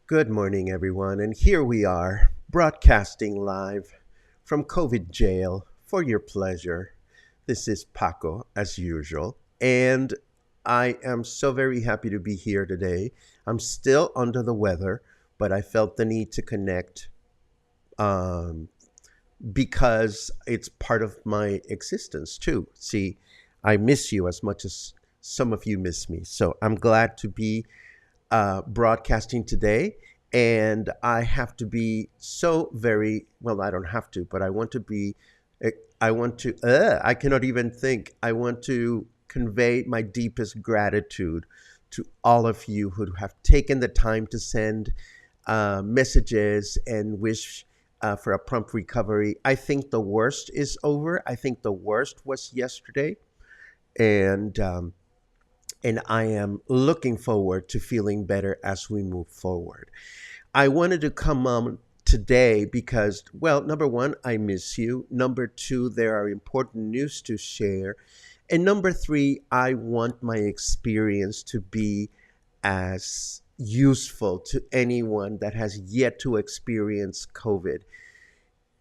Good morning, everyone, and here we are, broadcasting live from COVID jail for your pleasure. This is Paco, as usual, and I am so very happy to be here today. I'm still under the weather, but I felt the need to connect um, because it's part of my existence too. See, I miss you as much as some of you miss me, so I'm glad to be broadcasting today. And I have to be so very well, I don't have to, but I want to be, I want to, I cannot even think. I want to convey my deepest gratitude to all of you who have taken the time to send messages and wish for a prompt recovery. I think the worst is over. I think the worst was yesterday. And I am looking forward to feeling better as we move forward. I wanted to come on today because, well, number one, I miss you. Number two, there are important news to share. And number three, I want my experience to be as useful to anyone that has yet to experience COVID.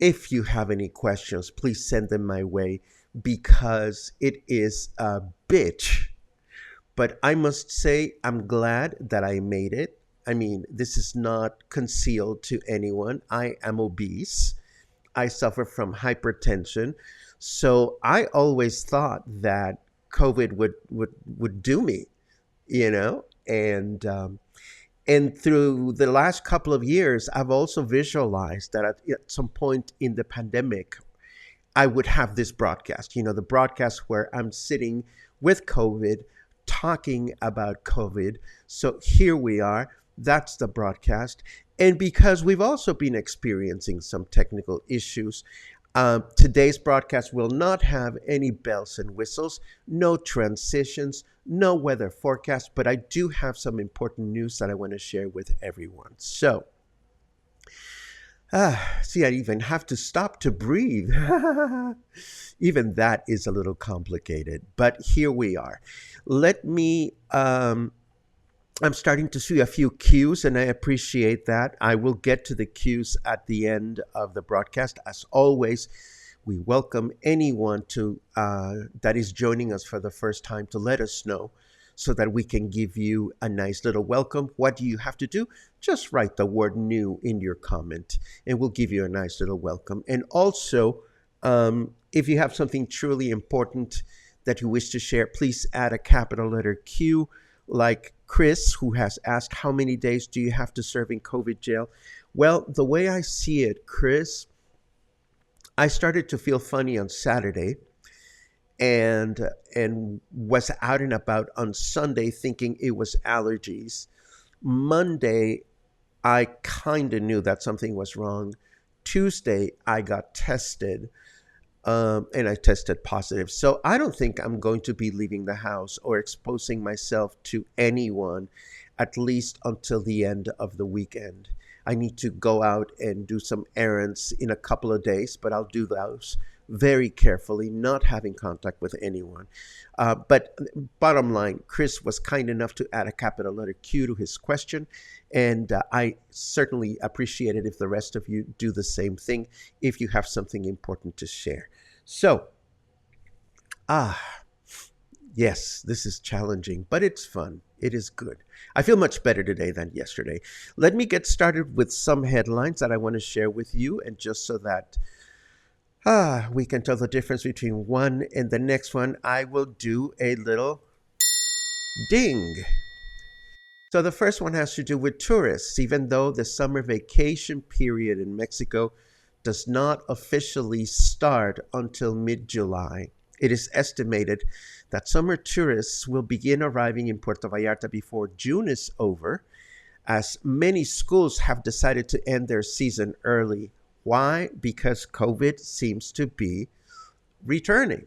If you have any questions, please send them my way because it is a bitch, but I must say, I'm glad that I made it. I mean, this is not concealed to anyone. I am obese. I suffer from hypertension. So I always thought that COVID would do me, you know? And through the last couple of years, I've also visualized that at some point in the pandemic, I would have this broadcast, the broadcast where I'm sitting with COVID, talking about COVID. So here we are. That's the broadcast. And because we've also been experiencing some technical issues, today's broadcast will not have any bells and whistles, no transitions, no weather forecast, but I do have some important news that I want to share with everyone. So, see, I even have to stop to breathe. Even that is a little complicated, but here we are. Let me, I'm starting to see a few cues, and I appreciate that. I will get to the cues at the end of the broadcast. As always, we welcome anyone that is joining us for the first time to let us know so that we can give you a nice little welcome. What do you have to do? Just write the word new in your comment, and we'll give you a nice little welcome. And also, if you have something truly important that you wish to share, please add a capital letter Q, like Chris, who has asked, how many days do you have to serve in COVID jail? Well, the way I see it, Chris, I started to feel funny on Saturday and was out and about on Sunday thinking it was allergies. Monday, I kind of knew that something was wrong. Tuesday, I got tested. And I tested positive. So I don't think I'm going to be leaving the house or exposing myself to anyone, at least until the end of the weekend. I need to go out and do some errands in a couple of days, but I'll do those very carefully, not having contact with anyone. But bottom line, Chris was kind enough to add a capital letter Q to his question. And I certainly appreciate it if the rest of you do the same thing, if you have something important to share. So, yes, this is challenging, but it's fun. It is good. I feel much better today than yesterday. Let me get started with some headlines that I want to share with you, and just so that we can tell the difference between one and the next one, I will do a little ding. So the first one has to do with tourists. Even though the summer vacation period in Mexico does not officially start until mid-July, it is estimated that summer tourists will begin arriving in Puerto Vallarta before June is over, as many schools have decided to end their season early. Why? Because COVID seems to be returning.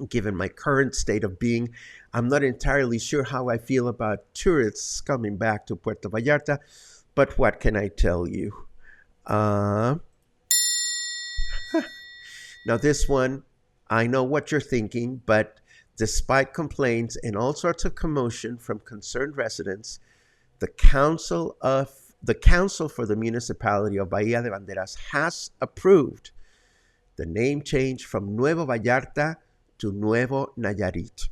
Given my current state of being, I'm not entirely sure how I feel about tourists coming back to Puerto Vallarta, but what can I tell you? Now this one, I know what you're thinking, but despite complaints and all sorts of commotion from concerned residents, the Council of the council for the municipality of Bahía de Banderas has approved the name change from Nuevo Vallarta to Nuevo Nayarit.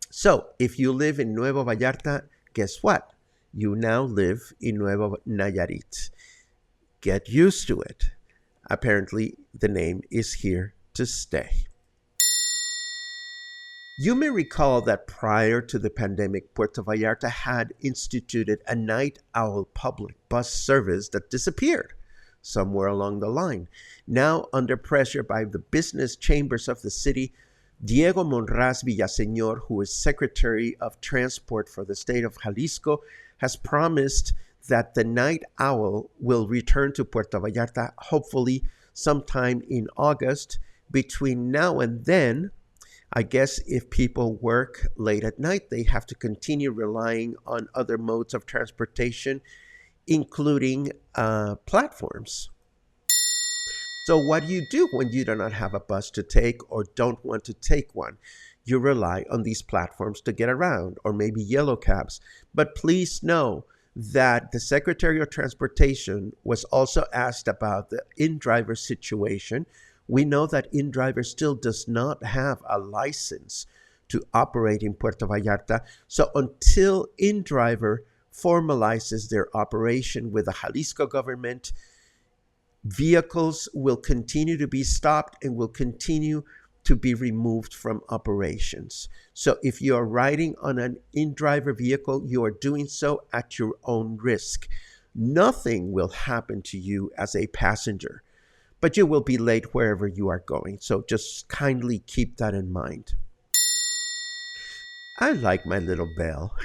So, if you live in Nuevo Vallarta, guess what? You now live in Nuevo Nayarit. Get used to it. Apparently, the name is here to stay. You may recall that prior to the pandemic, Puerto Vallarta had instituted a night owl public bus service that disappeared somewhere along the line. Now, under pressure by the business chambers of the city, Diego Monraz Villaseñor, who is Secretary of Transport for the state of Jalisco, has promised that the night owl will return to Puerto Vallarta hopefully sometime in August. Between now and then, I guess if people work late at night, they have to continue relying on other modes of transportation, including platforms. So, what do you do when you do not have a bus to take or don't want to take one? You rely on these platforms to get around, or maybe yellow cabs. But please know that the Secretary of Transportation was also asked about the in-driver situation. We know that in-driver still does not have a license to operate in Puerto Vallarta. So until in-driver formalizes their operation with the Jalisco government, vehicles will continue to be stopped and will continue to be removed from operations. So if you are riding on an in-driver vehicle, you are doing so at your own risk. Nothing will happen to you as a passenger, but you will be late wherever you are going. So just kindly keep that in mind. I like my little bell.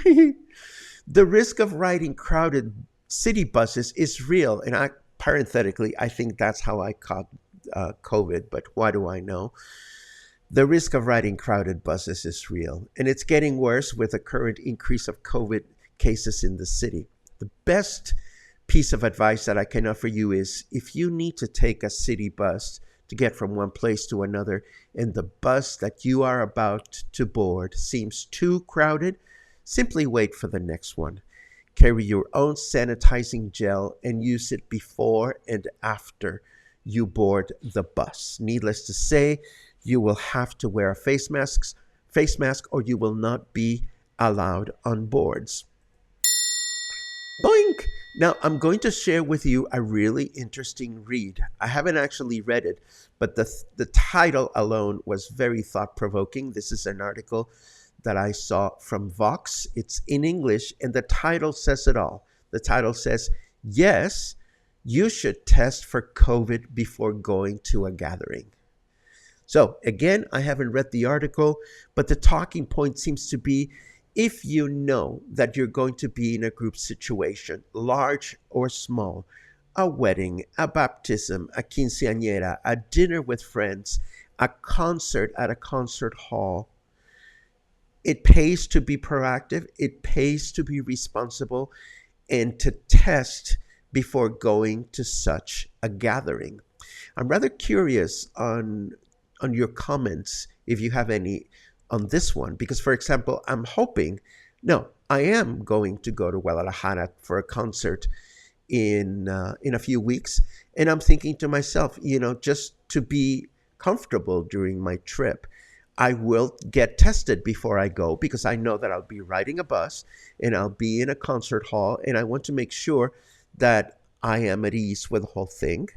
The risk of riding crowded city buses is real, and parenthetically, I think that's how I caught COVID, but why do I know? The risk of riding crowded buses is real, and it's getting worse with the current increase of COVID cases in the city. The best piece of advice that I can offer you is if you need to take a city bus to get from one place to another and the bus that you are about to board seems too crowded, simply wait for the next one. Carry your own sanitizing gel and use it before and after you board the bus. Needless to say, you will have to wear a face mask or you will not be allowed on boards. Boink! Now, I'm going to share with you a really interesting read. I haven't actually read it, but the title alone was very thought-provoking. This is an article that I saw from Vox. It's in English, and the title says it all. The title says, yes, you should test for COVID before going to a gathering. So again, I haven't read the article, but the talking point seems to be if you know that you're going to be in a group situation, large or small, a wedding, a baptism, a quinceañera, a dinner with friends, a concert at a concert hall, it pays to be proactive, it pays to be responsible, and to test before going to such a gathering. I'm rather curious on your comments, if you have any on this one, because for example, I am going to go to Guadalajara for a concert in a few weeks, and I'm thinking to myself, just to be comfortable during my trip, I will get tested before I go because I know that I'll be riding a bus and I'll be in a concert hall, and I want to make sure that I am at ease with the whole thing.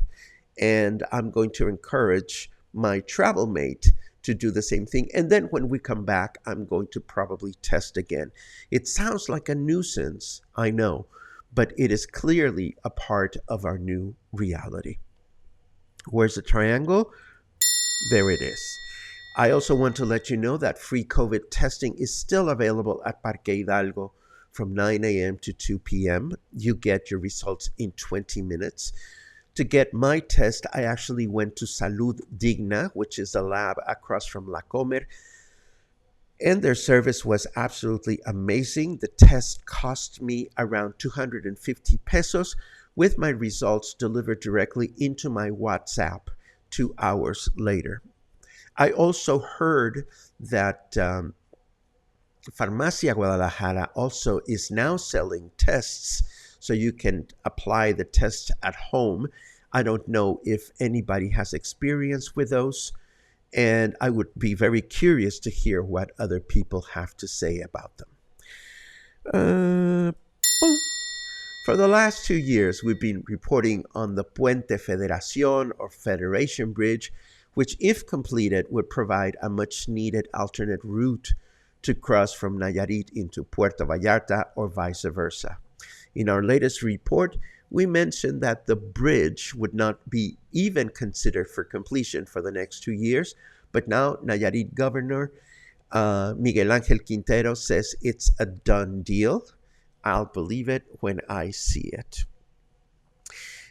And I'm going to encourage my travel mate to do the same thing. And then when we come back, I'm going to probably test again. It sounds like a nuisance, I know, but it is clearly a part of our new reality. Where's the triangle? There it is. I also want to let you know that free COVID testing is still available at Parque Hidalgo from 9 a.m. to 2 p.m. You get your results in 20 minutes. To get my test, I actually went to Salud Digna, which is a lab across from La Comer, and their service was absolutely amazing. The test cost me around 250 pesos with my results delivered directly into my WhatsApp 2 hours later. I also heard that Farmacia Guadalajara also is now selling tests so you can apply the test at home. I don't know if anybody has experience with those, and I would be very curious to hear what other people have to say about them. Uh, boom. For the last 2 years, we've been reporting on the Puente Federación or Federation Bridge, which, if completed, would provide a much needed alternate route to cross from Nayarit into Puerto Vallarta or vice versa. In our latest report, we mentioned that the bridge would not be even considered for completion for the next 2 years, but now Nayarit Governor Miguel Angel Quintero says it's a done deal. I'll believe it when I see it.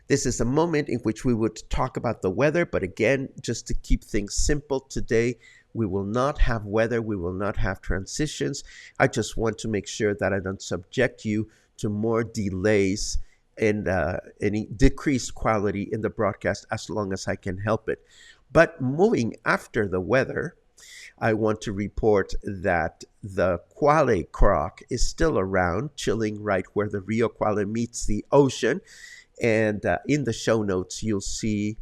This is a moment in which we would talk about the weather, but again, just to keep things simple today, we will not have weather, we will not have transitions. I just want to make sure that I don't subject you to more delays and any decreased quality in the broadcast as long as I can help it. But moving after the weather, I want to report that the Quale croc is still around, chilling right where the Rio Quale meets the ocean. And in the show notes, you'll see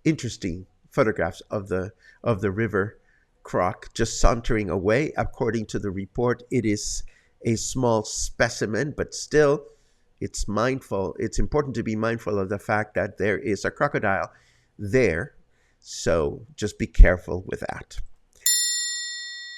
interesting photographs of the river croc just sauntering away. According to the report, it is a small specimen, but still, it's mindful. It's important to be mindful of the fact that there is a crocodile there. So just be careful with that.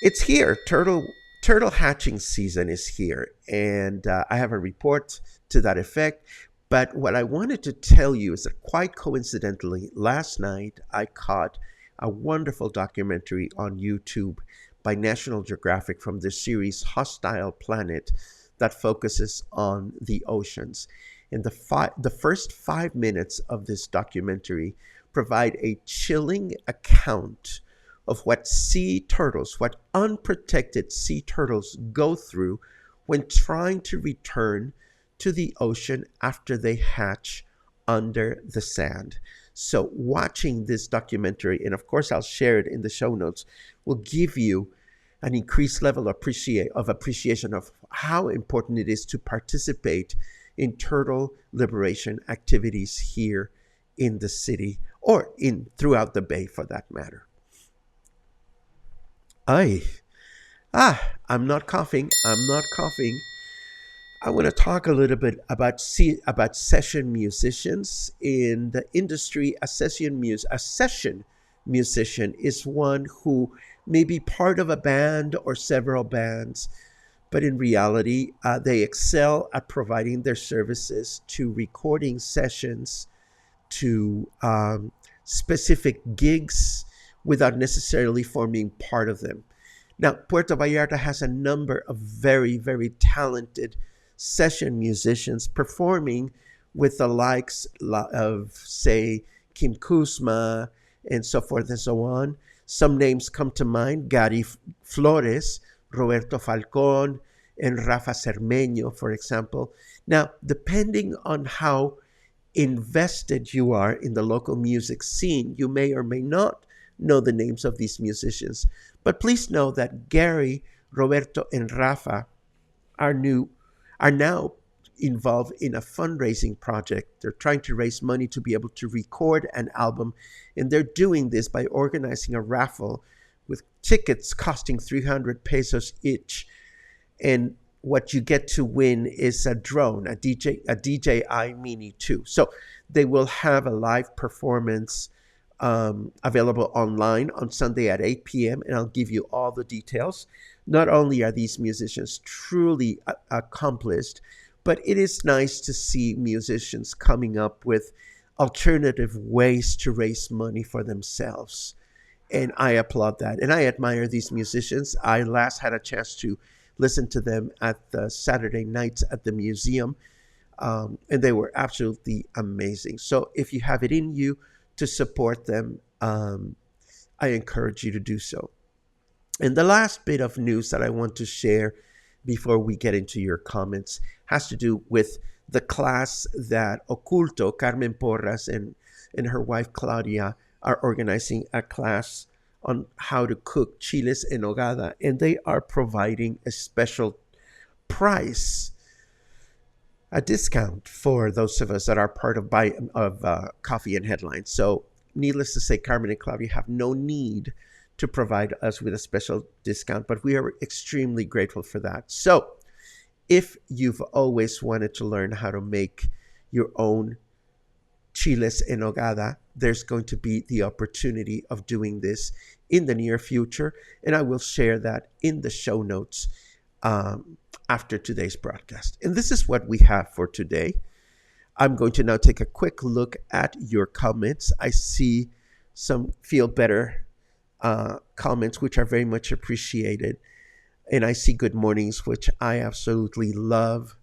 It's here. Turtle hatching season is here, and I have a report to that effect. But what I wanted to tell you is that quite coincidentally, last night I caught a wonderful documentary on YouTube by National Geographic from the series Hostile Planet that focuses on the oceans. And the first 5 minutes of this documentary provide a chilling account of what sea turtles, what unprotected sea turtles go through when trying to return to the ocean after they hatch under the sand. So watching this documentary, and of course I'll share it in the show notes, will give you an increased level of appreciation of how important it is to participate in turtle liberation activities here in the city or throughout the bay for that matter. I'm not coughing. I want to talk a little bit about session musicians in the industry. A session musician is one who may be part of a band or several bands, but in reality, they excel at providing their services to recording sessions, to specific gigs without necessarily forming part of them. Now, Puerto Vallarta has a number of very, very talented session musicians performing with the likes of, say, Kim Kuzma and so forth and so on. Some names come to mind: Gary Flores, Roberto Falcón, and Rafa Cermeño, for example. Now, depending on how invested you are in the local music scene, you may or may not know the names of these musicians. But please know that Gary, Roberto, and Rafa are now involved in a fundraising project. They're trying to raise money to be able to record an album, and they're doing this by organizing a raffle with tickets costing 300 pesos each. And what you get to win is a drone, a DJI Mini 2. So they will have a live performance available online on Sunday at 8 p.m., and I'll give you all the details. Not only are these musicians truly accomplished, but it is nice to see musicians coming up with alternative ways to raise money for themselves. And I applaud that. And I admire these musicians. I last had a chance to listen to them at the Saturday nights at the museum, and they were absolutely amazing. So if you have it in you to support them, I encourage you to do so. And the last bit of news that I want to share before we get into your comments has to do with the class that Oculto, Carmen Porras, and her wife Claudia are organizing, a class on how to cook chiles en nogada, and they are providing a special price a discount for those of us that are part of Coffee and Headlines. So, needless to say, Carmen and Claudia have no need to provide us with a special discount, but we are extremely grateful for that. So, if you've always wanted to learn how to make your own chiles en nogada, there's going to be the opportunity of doing this in the near future, and I will share that in the show notes after today's broadcast. And this is what we have for today. I'm going to now take a quick look at your comments. I see some feel better comments, which are very much appreciated. And I see good mornings, which I absolutely love.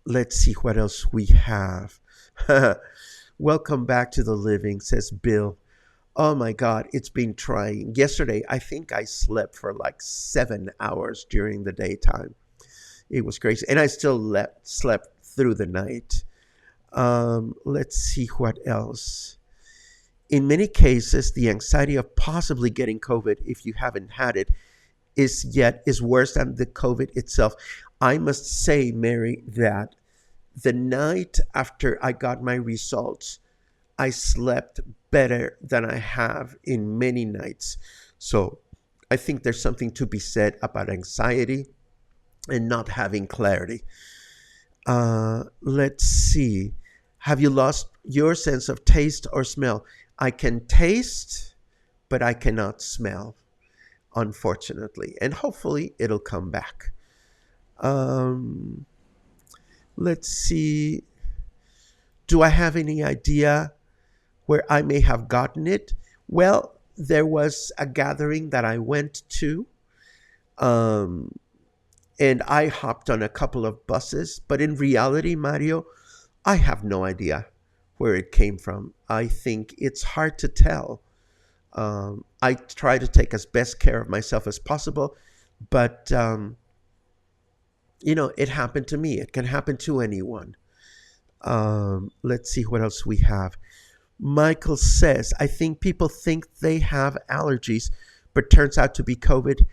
Let's see what else we have. Welcome back to the living, says Bill. Oh my God, it's been trying. Yesterday, I think I slept for like 7 hours during the daytime. It was crazy. And I still slept through the night. Let's see what else. In many cases, the anxiety of possibly getting COVID, if you haven't had it, is worse than the COVID itself. I must say, Mary, that the night after I got my results, I slept better than I have in many nights. So I think there's something to be said about anxiety and not having clarity. Let's see. Have you lost your sense of taste or smell? I can taste, but I cannot smell, unfortunately. And hopefully it'll come back. Let's see. Do I have any idea where I may have gotten it? Well, there was a gathering that I went to, and I hopped on a couple of buses. But in reality, Mario, I have no idea where it came from. I think it's hard to tell. I try to take as best care of myself as possible, but it happened to me. It can happen to anyone. Let's see what else we have. Michael says, I think people think they have allergies, but turns out to be COVID.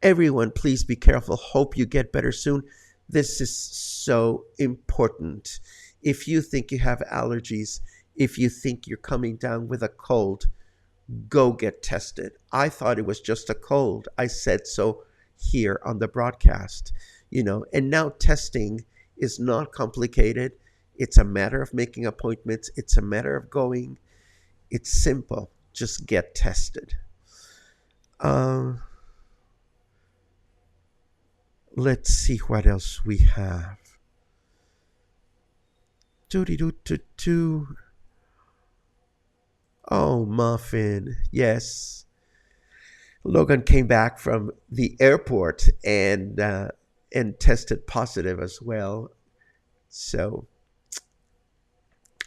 Everyone, please be careful. Hope you get better soon. This is so important. If you think you have allergies, if you think you're coming down with a cold, go get tested. I thought it was just a cold. I said so here on the broadcast, and now testing is not complicated. It's a matter of making appointments. It's a matter of going. It's simple. Just get tested. Let's see what else we have. Doo-dee-doo-doo-doo. Oh, Muffin. Yes. Logan came back from the airport and tested positive as well. So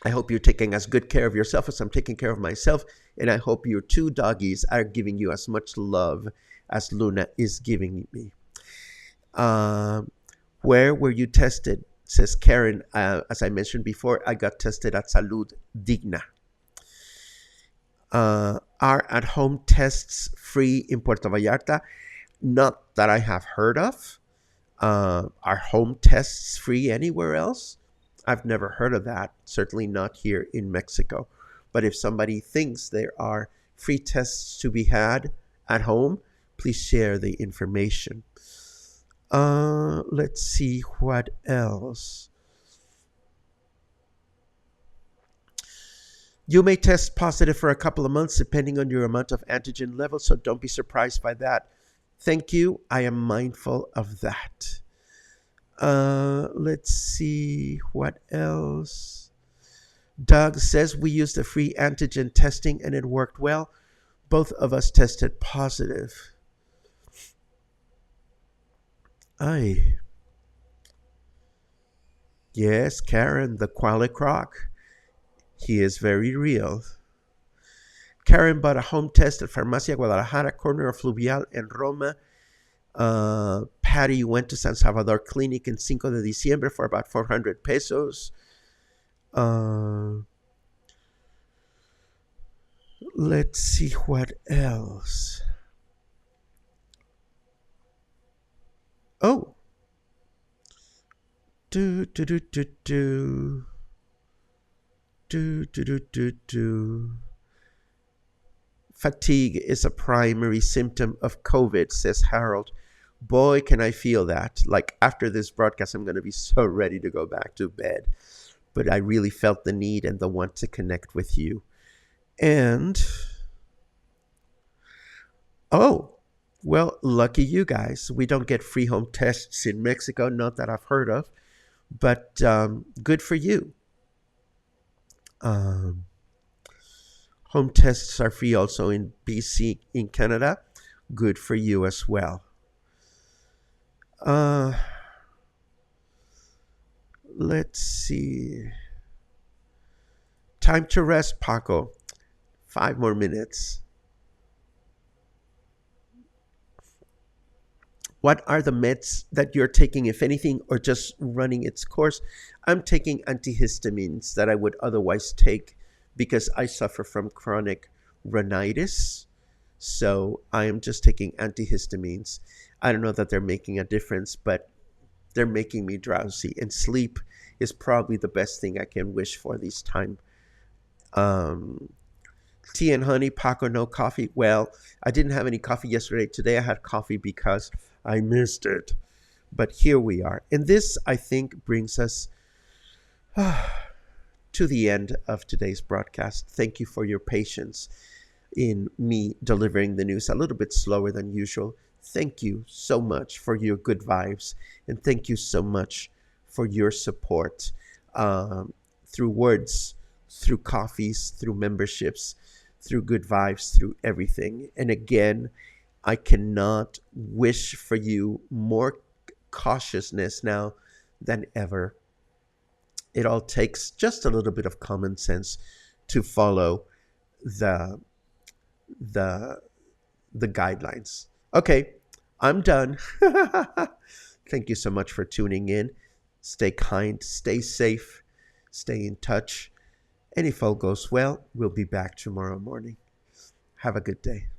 I hope you're taking as good care of yourself as I'm taking care of myself. And I hope your two doggies are giving you as much love as Luna is giving me. Where were you tested? Says Karen. As I mentioned before, I got tested at Salud Digna. Are at-home tests free in Puerto Vallarta? Not that I have heard of. Are home tests free anywhere else? I've never heard of that. Certainly not here in Mexico. But if somebody thinks there are free tests to be had at home, please share the information. Let's see what else. You may test positive for a couple of months depending on your amount of antigen level, so don't be surprised by that. Thank you. I am mindful of that. Let's see what else. Doug says we used the free antigen testing and it worked well. Both of us tested positive. Aye. Yes, Karen, the Quali Croc. He is very real. Karen bought a home test at Farmacia Guadalajara, corner of Fluvial and Roma. Patty went to San Salvador Clinic in 5 de Diciembre for about 400 pesos. Let's see what else. Oh, Do do do do do do do do do do. Fatigue is a primary symptom of COVID, says Harold. Boy, can I feel that. Like after this broadcast, I'm going to be so ready to go back to bed. But I really felt the need and the want to connect with you. And, oh, well, lucky you guys. We don't get free home tests in Mexico, not that I've heard of, but good for you. Um, Home tests are free also in BC in Canada. Good for you as well. Uh, let's see. Time to rest, Paco. 5 more minutes. What are the meds that you're taking, if anything, or just running its course? I'm taking antihistamines that I would otherwise take because I suffer from chronic rhinitis. So I am just taking antihistamines. I don't know that they're making a difference, but they're making me drowsy. And sleep is probably the best thing I can wish for this time. Um, Tea and honey, Paco, no coffee. Well, I didn't have any coffee yesterday. Today I had coffee because I missed it. But here we are. And this, I think, brings us to the end of today's broadcast. Thank you for your patience in me delivering the news a little bit slower than usual. Thank you so much for your good vibes. And thank you so much for your support through words, through coffees, through memberships, through good vibes, through everything. And again, I cannot wish for you more cautiousness now than ever. It all takes just a little bit of common sense to follow the the the guidelines. Okay, I'm done. Thank you so much for tuning in. Stay kind, stay safe, stay in touch. And if all goes well, we'll be back tomorrow morning. Have a good day.